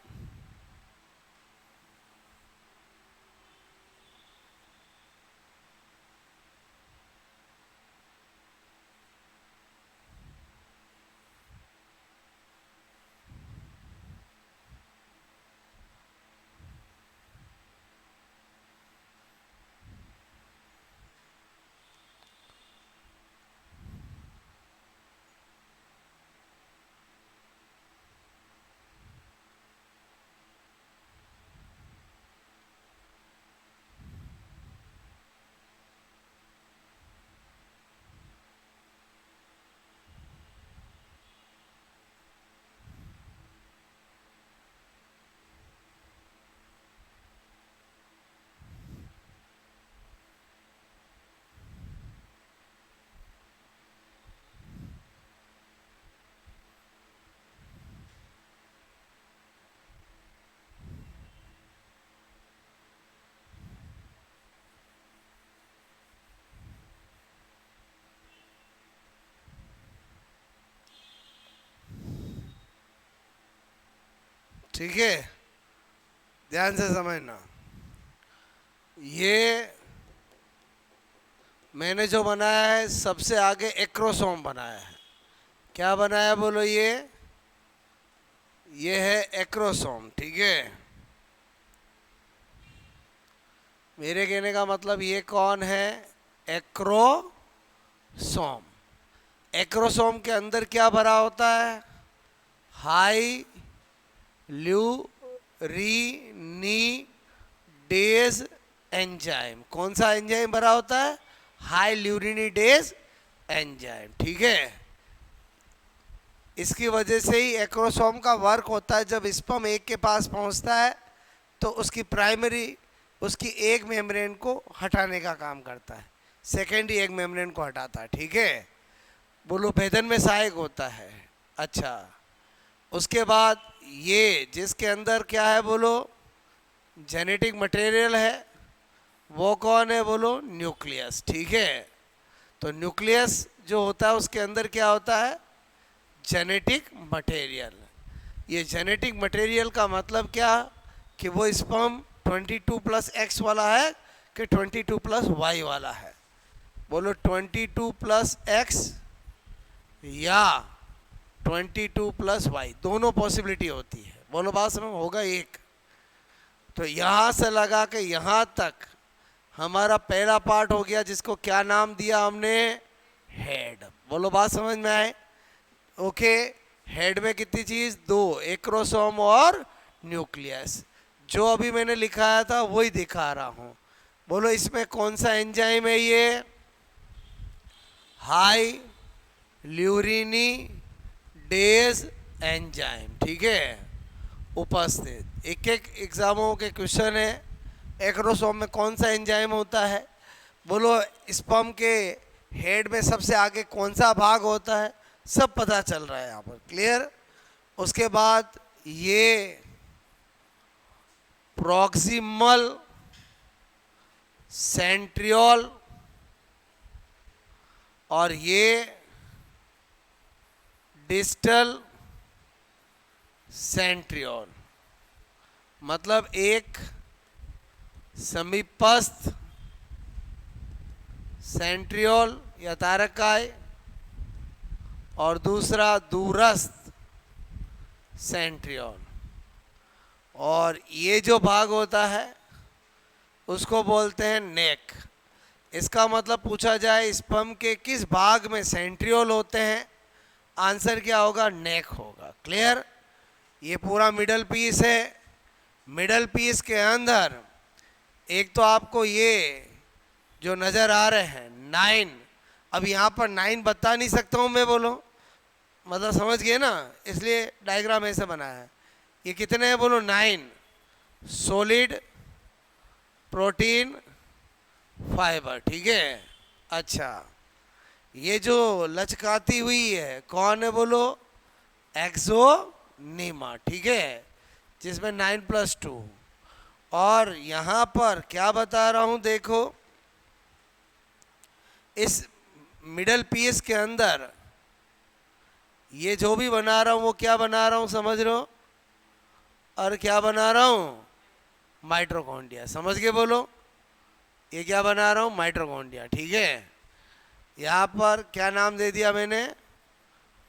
ठीक है, ध्यान से समझना। ये मैंने जो बनाया है सबसे आगे एक्रोसोम बनाया है। क्या बनाया बोलो? ये है एक्रोसोम, ठीक है। मेरे कहने का मतलब ये कौन है? एक्रोसोम। एक्रोसोम के अंदर क्या भरा होता है? Hyaluronidase enzyme. कौन सा एंजाइम भरा होता है? हाई ल्यूरिनीडेज एंजाइम, ठीक है। इसकी वजह से ही एक्रोसोम का वर्क होता है। जब स्पर्म एक के पास पहुंचता है तो उसकी प्राइमरी, उसकी एक मेम्ब्रेन को हटाने का काम करता है, सेकेंडरी एक मेम्ब्रेन को हटाता है, ठीक है। बोलो भेदन में सहायक होता है। अच्छा, उसके बाद ये जिसके अंदर क्या है बोलो? जेनेटिक मटेरियल है। वो कौन है बोलो? न्यूक्लियस, ठीक है। तो न्यूक्लियस जो होता है उसके अंदर क्या होता है? Genetic material. ये जेनेटिक मटेरियल का मतलब क्या कि वो स्पर्म 22+X वाला है कि 22+Y वाला है? बोलो 22+X या 22+Y, दोनों पॉसिबिलिटी होती है। बोलो बात समझ होगा एक। तो यहाँ से लगा के यहाँ तक हमारा पहला पार्ट हो गया, जिसको क्या नाम दिया हमने? हेड। बोलो बात समझ में आए? ओके। हेड में कितनी चीज? दो, एक्रोसोम और न्यूक्लियस। जो अभी मैंने लिखाया था वही दिखा रहा हूं। बोलो इसमें कौन सा एंजाइम है? ये हाई ल्यूरिनीडेज एंजाइम, ठीक है, उपस्थित। एक एक एग्जामों के क्वेश्चन है। एक्रोसोम में कौन सा एंजाइम होता है? बोलो स्पर्म के हेड में सबसे आगे कौन सा भाग होता है? सब पता चल रहा है यहाँ पर, क्लियर। उसके बाद ये प्रॉक्सिमल सेंट्रियोल और ये डिस्टल सेंट्रियोल, मतलब एक समीपस्थ सेंट्रियोल या तारकाय और दूसरा दूरस्थ सेंट्रियोल। और ये जो भाग होता है उसको बोलते हैं नेक। इसका मतलब पूछा जाए स्पर्म के किस भाग में सेंट्रियोल होते हैं, आंसर क्या होगा? नेक होगा, क्लियर। ये पूरा मिडल पीस है। मिडल पीस के अंदर एक तो आपको ये जो नज़र आ रहे हैं 9, अब यहाँ पर 9 बता नहीं सकता हूँ मैं, बोलो, मतलब समझ गए ना, इसलिए डायग्राम ऐसे बनाया है। ये कितने हैं बोलो? 9 सॉलिड, प्रोटीन, फाइबर, ठीक है। अच्छा, ये जो लचकाती हुई है कौन है बोलो? एक्सोनीमा, ठीक है, जिसमें 9+2। और यहाँ पर क्या बता रहा हूँ देखो, इस मिडल पीस के अंदर ये जो भी बना रहा हूँ वो क्या बना रहा हूँ समझ रहे हो? और क्या बना रहा हूँ? माइटोकॉन्ड्रिया, समझ के बोलो। ये क्या बना रहा हूँ? माइटोकॉन्ड्रिया, ठीक है। यहाँ पर क्या नाम दे दिया मैंने?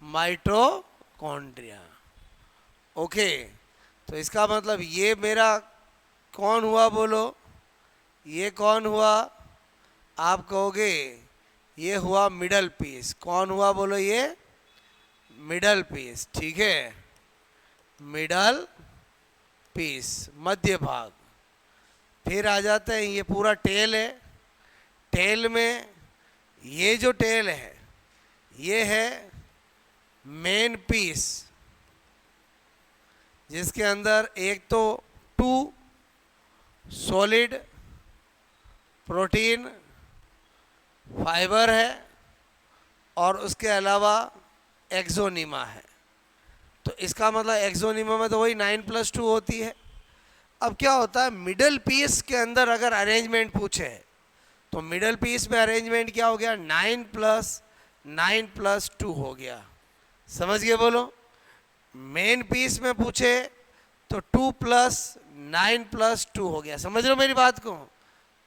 माइटोकॉन्ड्रिया। ओके, तो इसका मतलब ये मेरा कौन हुआ बोलो? ये कौन हुआ? आप कहोगे ये हुआ मिडल पीस। कौन हुआ बोलो? ये मिडल पीस, ठीक है, मिडल पीस, मध्य भाग। फिर आ जाते हैं, ये पूरा टेल है। टेल में ये जो टेल है ये है मेन पीस, जिसके अंदर एक तो 2 सॉलिड, प्रोटीन, फाइबर है और उसके अलावा एक्सोनीमा है। तो इसका मतलब एक्सोनीमा में तो वही 9+2 होती है। अब क्या होता है, मिडल पीस के अंदर अगर अरेंजमेंट पूछे तो मिडल पीस में अरेंजमेंट क्या हो गया? 9+9+2 हो गया, समझ गए बोलो। मेन पीस में पूछे तो 2+9+2 हो गया, समझ रहे हो मेरी बात को?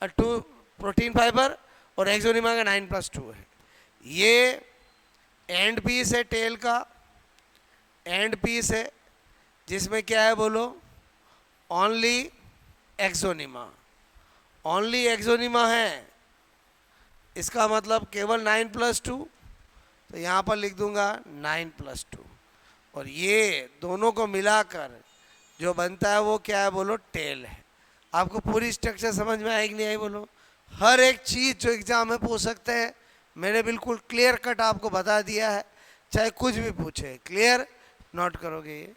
और 2 प्रोटीन, फाइबर और एक्सोनीमा का 9+2 है। ये एंड पीस है टेल का, एंड पीस है जिसमें क्या है बोलो? ओनली एक्सोनीमा, ओनली एक्सोनीमा है। इसका मतलब केवल 9+2, तो यहाँ पर लिख दूंगा 9+2। और ये दोनों को मिलाकर जो बनता है वो क्या है बोलो? टेल है। आपको पूरी स्ट्रक्चर समझ में आई कि नहीं आई बोलो? हर एक चीज़ जो एग्जाम में पूछ सकते हैं मैंने बिल्कुल क्लियर कट आपको बता दिया है, चाहे कुछ भी पूछे। क्लियर? नोट करोगे ये?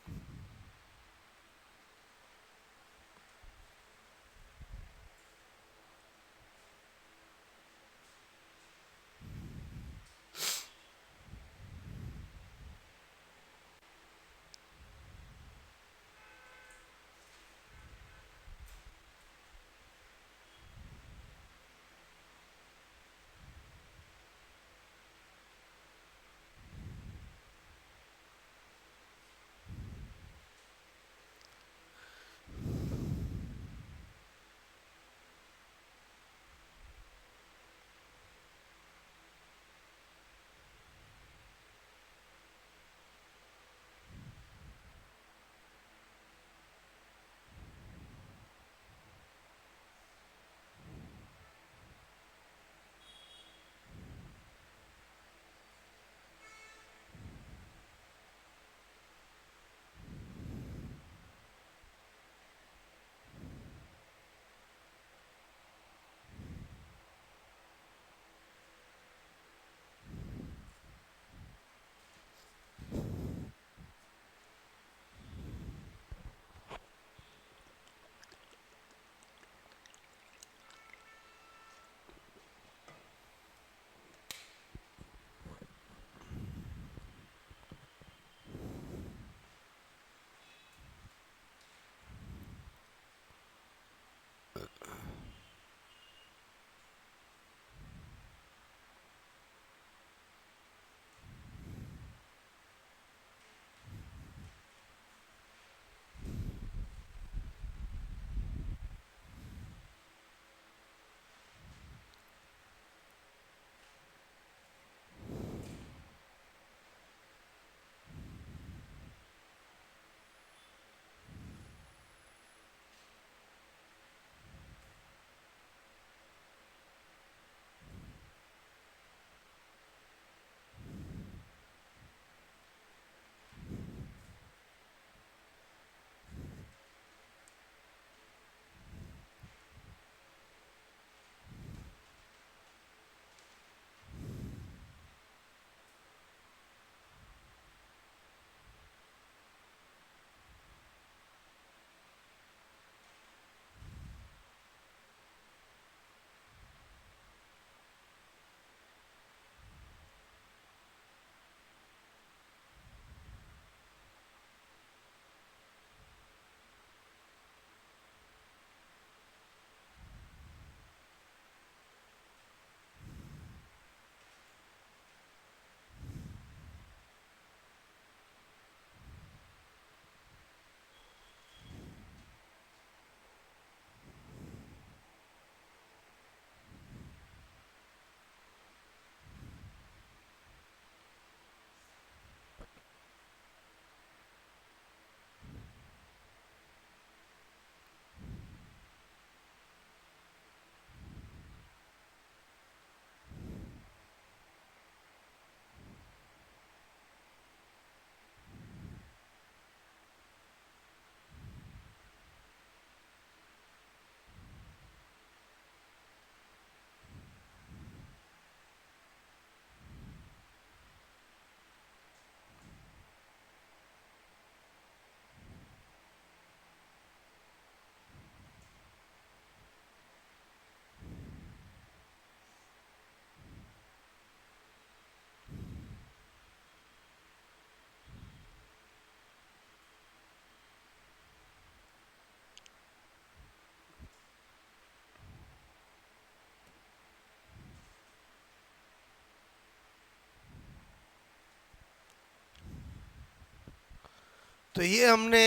तो ये हमने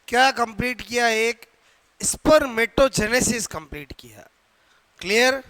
क्या कंप्लीट किया, एक स्पर्मेटोजेनेसिस कंप्लीट किया। क्लियर?